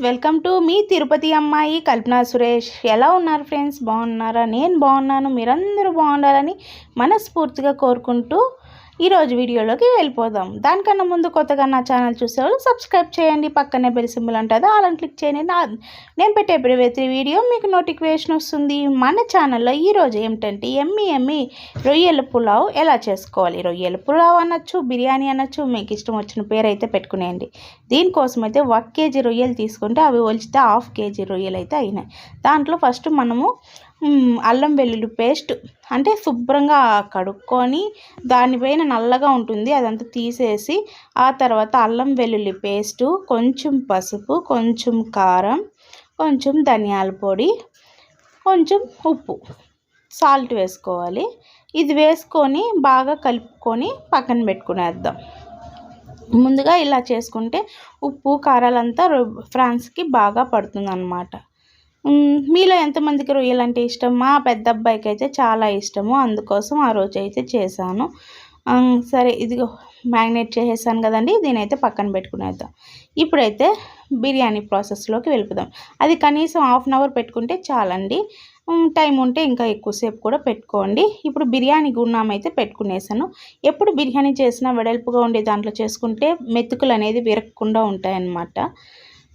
Welcome to me Tirupati అమ్మాయి కల్పన సురేష్. ఎలా ఉన్నారు ఫ్రెండ్స్? బాగున్నారా? నేను బాగున్నాను. మీరందరూ బాగుండాలని మనస్ఫూర్తిగా కోరుకుంటూ ఈరోజు వీడియోలోకి వెళ్ళిపోదాం. దానికన్నా ముందు కొత్తగా నా ఛానల్ చూసేవాళ్ళు సబ్స్క్రైబ్ చేయండి. పక్కనే బెల్ సింబల్ ఉంటుంది, అలాని క్లిక్ చేయండి. నేను పెట్టే ప్రతి వీడియో మీకు నోటిఫికేషన్ వస్తుంది. మన ఛానల్లో ఈరోజు ఏమిటంటే ఎమ్మి రొయ్యల పులావ్ ఎలా చేసుకోవాలి. రొయ్యల పులావ్ అనొచ్చు, బిర్యానీ అనొచ్చు, మీకు ఇష్టం వచ్చిన పేరు అయితే పెట్టుకునేయండి. దీనికోసం అయితే 1 kg రొయ్యలు తీసుకుంటే అవి ఒలిచితే 1/2 kg రొయ్యలు అయితే అయినాయి. దాంట్లో ఫస్ట్ మనము అల్లం వెల్లుల్లి పేస్ట్ అంటే శుభ్రంగా కడుక్కొని దానిపైన నల్లగా ఉంటుంది అదంతా తీసేసి, ఆ తర్వాత అల్లం వెల్లుల్లి పేస్టు, కొంచెం పసుపు, కొంచెం కారం, కొంచెం ధనియాల పొడి, కొంచెం ఉప్పు, సాల్ట్ వేసుకోవాలి. ఇది వేసుకొని బాగా కలుపుకొని పక్కన పెట్టుకునేద్దాం. ముందుగా ఇలా చేసుకుంటే ఉప్పు కారాలంతా ఫ్రాన్స్కి బాగా పడుతుందన్నమాట. మీలో ఎంతమందికి రొయ్యలు అంటే ఇష్టం? మా పెద్ద అబ్బాయికి అయితే చాలా ఇష్టము, అందుకోసం ఆ రోజు అయితే చేశాను. సరే, ఇదిగో మ్యాగ్నేట్ చేసేసాను కదండి, దీనైతే పక్కన పెట్టుకునేద్దాం. ఇప్పుడైతే బిర్యానీ ప్రాసెస్లోకి వెళ్ళిపోదాం. అది కనీసం 1/2 అవర్ పెట్టుకుంటే చాలండి. టైం ఉంటే ఇంకా ఎక్కువసేపు కూడా పెట్టుకోండి. ఇప్పుడు బిర్యానీ గున్నాం అయితే పెట్టుకునేసాను. ఎప్పుడు బిర్యానీ చేసినా వెడల్పుగా ఉండే దాంట్లో చేసుకుంటే మెతుకులు అనేది విరగకుండా ఉంటాయన్నమాట.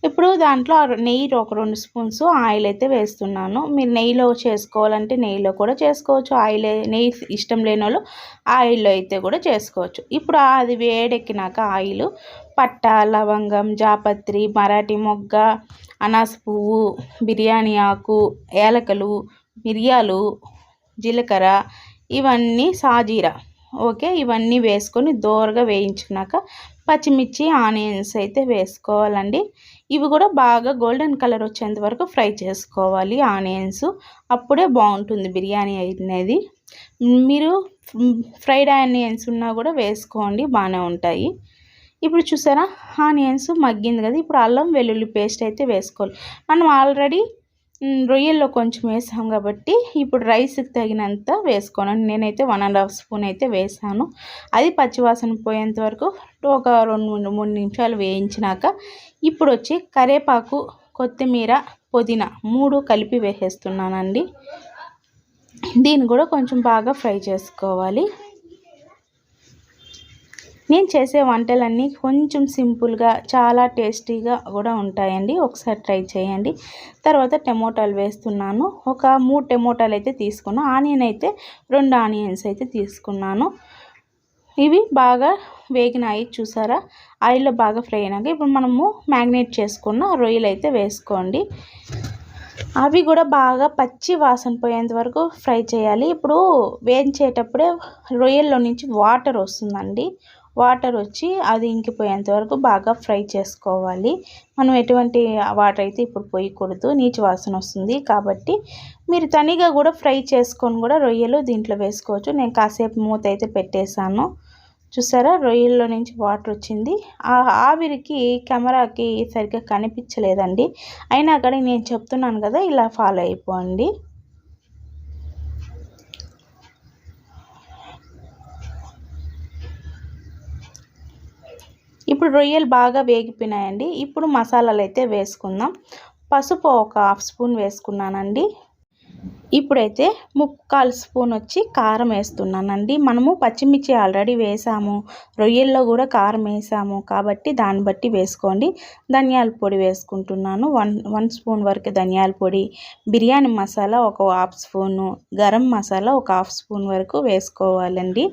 ఇప్పుడు దాంట్లో నెయ్యి ఒక 2 స్పూన్స్ ఆయిల్ అయితే వేస్తున్నాను. మీరు నెయ్యిలో చేసుకోవాలంటే నెయ్యిలో కూడా చేసుకోవచ్చు. నెయ్యి ఇష్టం లేని వాళ్ళు ఆయిల్లో అయితే కూడా చేసుకోవచ్చు. ఇప్పుడు అది వేడెక్కినాక ఆయిల్ పట్ట, లవంగం, జాపత్రి, మరాఠీ మొగ్గ, అనాస పువ్వు, బిర్యానీ ఆకు, ఏలకలు, మిరియాలు, జీలకర్ర, ఇవన్నీ సాజీరా, ఓకే, ఇవన్నీ వేసుకొని దోరగా వేయించుకున్నాక పచ్చిమిర్చి, ఆనియన్స్ అయితే వేసుకోవాలండి. ఇవి కూడా బాగా గోల్డెన్ కలర్ వచ్చేంత వరకు ఫ్రై చేసుకోవాలి ఆనియన్స్, అప్పుడే బాగుంటుంది బిర్యానీ అనేది. మీరు ఫ్రైడ్ ఆనియన్స్ ఉన్నా కూడా వేసుకోండి, బాగానే ఉంటాయి. ఇప్పుడు చూసారా ఆనియన్స్ మగ్గింది కదా, ఇప్పుడు అల్లం వెల్లుల్లి పేస్ట్ అయితే వేసుకోవాలి. మనం ఆల్రెడీ రొయ్యల్లో కొంచెం వేసాం కాబట్టి ఇప్పుడు రైస్కి తగినంత వేసుకోను. నేనైతే 1.5 స్పూన్ అయితే వేసాను. అది పచ్చివాసన పోయేంత వరకు ఒక 2-3 నిమిషాలు వేయించినాక ఇప్పుడు వచ్చి కరివేపాకు, కొత్తిమీర, పుదీనా 3 కలిపి వేసేస్తున్నానండి. దీన్ని కూడా కొంచెం బాగా ఫ్రై చేసుకోవాలి. నేను చేసే వంటలన్నీ కొంచెం సింపుల్గా చాలా టేస్టీగా కూడా ఉంటాయండి, ఒకసారి ట్రై చేయండి. తర్వాత టమోటాలు వేస్తున్నాను. ఒక 3 టమోటాలు అయితే తీసుకున్నాను. ఆనియన్ అయితే 2 ఆనియన్స్ అయితే తీసుకున్నాను. ఇవి బాగా వేగినాయి చూసారా, ఆయిల్లో బాగా ఫ్రై అయినాక ఇప్పుడు మనము మ్యాగ్నేట్ చేసుకున్న రొయ్యలు అయితే వేసుకోండి. అవి కూడా బాగా పచ్చి వాసన పోయేంత వరకు ఫ్రై చేయాలి. ఇప్పుడు వేయించేటప్పుడే రొయ్యల్లో నుంచి వాటర్ వస్తుందండి. వాటర్ వచ్చి అది ఇంకిపోయేంత వరకు బాగా ఫ్రై చేసుకోవాలి. మనం ఎటువంటి వాటర్ అయితే ఇప్పుడు పోయకూడదు, నీచు వాసన వస్తుంది. కాబట్టి మీరు తనిగా కూడా ఫ్రై చేసుకొని కూడా రొయ్యలు దీంట్లో వేసుకోవచ్చు. నేను కాసేపు మూత అయితే పెట్టేశాను. చూసారా, రొయ్యల్లో నుంచి వాటర్ వచ్చింది. ఆ ఆవిరికి కెమెరాకి సరిగ్గా కనిపించలేదండి, అయినా కానీ నేను చెప్తున్నాను కదా, ఇలా ఫాలో అయిపోండి. ఇప్పుడు రొయ్యలు బాగా వేగిపోయినాయండి. ఇప్పుడు మసాలాలు అయితే వేసుకుందాం. పసుపు ఒక 1/2 స్పూన్ వేసుకున్నానండి. ఇప్పుడైతే 3/4 స్పూన్ వచ్చి కారం వేస్తున్నానండి. మనము పచ్చిమిర్చి ఆల్రెడీ వేసాము, రొయ్యల్లో కూడా కారం వేసాము కాబట్టి దాన్ని బట్టి వేసుకోండి. ధనియాల పొడి వేసుకుంటున్నాను, 1 స్పూన్ వరకు ధనియాల పొడి. బిర్యానీ మసాలా ఒక 1/2 స్పూను, గరం మసాలా ఒక 1/2 స్పూన్ వరకు వేసుకోవాలండి.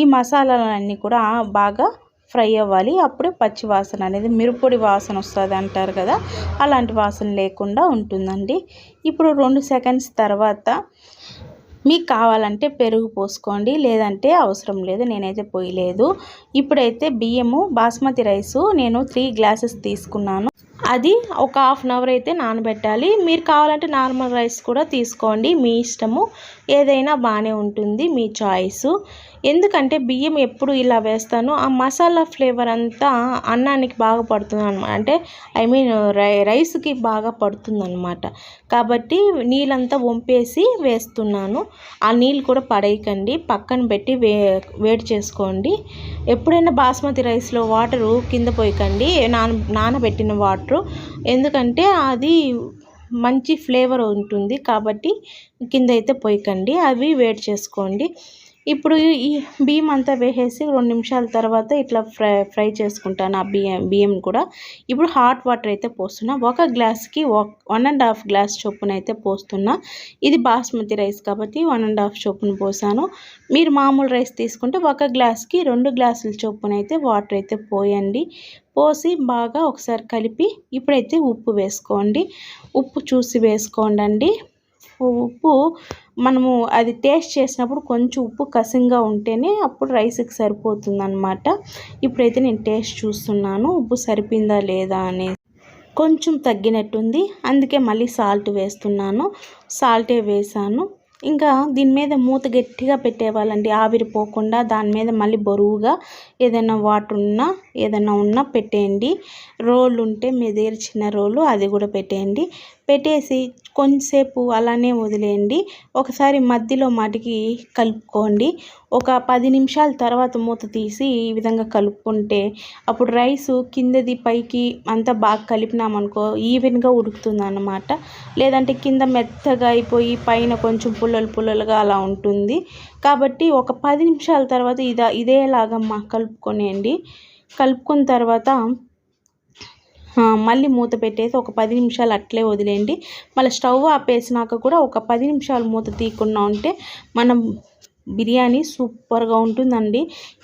ఈ మసాలాలన్నీ కూడా బాగా ఫ్రై అవ్వాలి. అప్పుడే పచ్చి వాసన అనేది, మిరప్పొడి వాసన వస్తుంది అంటారు కదా, అలాంటి వాసన లేకుండా ఉంటుందండి. ఇప్పుడు 2 సెకండ్స్ తర్వాత మీకు కావాలంటే పెరుగు పోసుకోండి, లేదంటే అవసరం లేదు, నేనైతే పోయలేదు. ఇప్పుడైతే బియ్యము బాస్మతి రైసు నేను 3 గ్లాసెస్ తీసుకున్నాను. అది ఒక 1/2 అవర్ అయితే నానబెట్టాలి. మీరు కావాలంటే నార్మల్ రైస్ కూడా తీసుకోండి, మీ ఇష్టము, ఏదైనా బాగానే ఉంటుంది, మీ చాయిస్. ఎందుకంటే బియ్యం ఎప్పుడు ఇలా వేస్తాను, ఆ మసాలా ఫ్లేవర్ అంతా అన్నానికి బాగా పడుతుంది అనమాట, అంటే రైస్కి బాగా పడుతుంది అనమాట. కాబట్టి నీళ్ళంతా వంపేసి వేస్తున్నాను. ఆ నీళ్ళు కూడా పడేయకండి, పక్కన పెట్టి వేడి చేసుకోండి. ఎప్పుడైనా బాస్మతి రైస్లో వాటరు కింద పోయకండి, నానబెట్టిన వాటర్ వాటరు, ఎందుకంటే అది మంచి ఫ్లేవర్ ఉంటుంది కాబట్టి కింద అయితే పోయకండి, అవి వేడి చేసుకోండి. ఇప్పుడు ఈ బియ్యం అంతా వేసేసి 2 నిమిషాల తర్వాత ఇట్లా ఫ్రై చేసుకుంటాను ఆ బియ్యం కూడా. ఇప్పుడు హాట్ వాటర్ అయితే పోస్తున్నా, 1 గ్లాస్కి 1.5 గ్లాస్ చొప్పున అయితే పోస్తున్నా. ఇది బాస్మతి రైస్ కాబట్టి 1.5 చొప్పున పోసాను. మీరు మామూలు రైస్ తీసుకుంటే 1 గ్లాస్కి 2 గ్లాసుల చొప్పున అయితే వాటర్ అయితే పోయండి. పోసి బాగా ఒకసారి కలిపి ఇప్పుడైతే ఉప్పు వేసుకోండి. ఉప్పు చూసి వేసుకోండి. ఉప్పు మనము అది టేస్ట్ చేసినప్పుడు కొంచెం ఉప్పు కసింగా ఉంటేనే అప్పుడు రైస్కి సరిపోతుంది అన్నమాట. ఇప్పుడైతే నేను టేస్ట్ చూస్తున్నాను ఉప్పు సరిపోయిందా లేదా అనేది. కొంచెం తగ్గినట్టుంది, అందుకే మళ్ళీ సాల్ట్ వేస్తున్నాను. సాల్టే వేసాను. ఇంకా దీని మీద మూత గట్టిగా పెట్టేవాళ్ళండి, ఆవిరిపోకుండా. దాని మీద మళ్ళీ బరువుగా ఏదైనా వాటర్ ఉన్నా ఏదైనా ఉన్నా పెట్టేయండి. రోలు ఉంటే మీ దగ్గర చిన్న రోలు అది కూడా పెట్టేయండి. పెట్టేసి కొంచెంసేపు అలానే వదిలేయండి. ఒకసారి మధ్యలో మాటికి కలుపుకోండి. ఒక 10 నిమిషాల తర్వాత మూత తీసి ఈ విధంగా కలుపుకుంటే అప్పుడు రైసు కిందది పైకి అంతా బాగా కలిపినామనుకో ఈవెన్గా ఉడుకుతుంది అన్నమాట. లేదంటే కింద మెత్తగా అయిపోయి పైన కొంచెం పుల్లలుగా అలా ఉంటుంది. కాబట్టి ఒక 10 నిమిషాల తర్వాత ఇదేలాగా కలుపుకొనేయండి. కలుపుకున్న తర్వాత మళ్ళీ మూత పెట్టేసి ఒక 10 నిమిషాలు అట్లే వదిలేయండి. మళ్ళీ స్టవ్ ఆపేసినాక కూడా ఒక 10 నిమిషాలు మూత తీయకుండా ఉంటే మనం బిర్యానీ సూపర్గా ఉంటుందండి.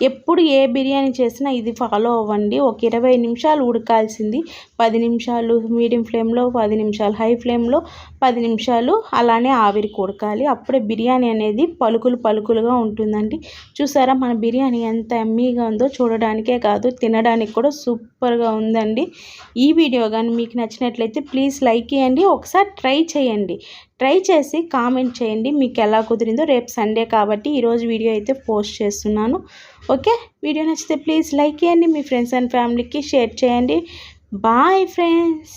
ఎప్పుడు ఏ బిర్యానీ చేసినా ఇది ఫాలో అవ్వండి. ఒక 20 నిమిషాలు ఉడకాల్సింది 10 నిమిషాలు మీడియం ఫ్లేమ్లో, 10 నిమిషాలు హై ఫ్లేమ్లో, 10 నిమిషాలు అలానే ఆవిరికి ఉడకాలి. అప్పుడే బిర్యానీ అనేది పలుకులుగా ఉంటుందండి. చూసారా మన బిర్యానీ ఎంత ఎమ్మీగా ఉందో, చూడడానికే కాదు తినడానికి కూడా సూపర్గా ఉందండి. ఈ వీడియో కానీ మీకు నచ్చినట్లయితే ప్లీజ్ లైక్ చేయండి, ఒకసారి ట్రై చేయండి. ట్రై చేసి కామెంట్ చేయండి మీకు ఎలా కుదిరిందో. రేపు సండే కాబట్టి ఈరోజు వీడియో అయితే పోస్ట్ చేస్తున్నాను. ఓకే, వీడియో నచ్చితే ప్లీజ్ లైక్ చేయండి, మీ ఫ్రెండ్స్ అండ్ ఫ్యామిలీకి షేర్ చేయండి. Bye friends.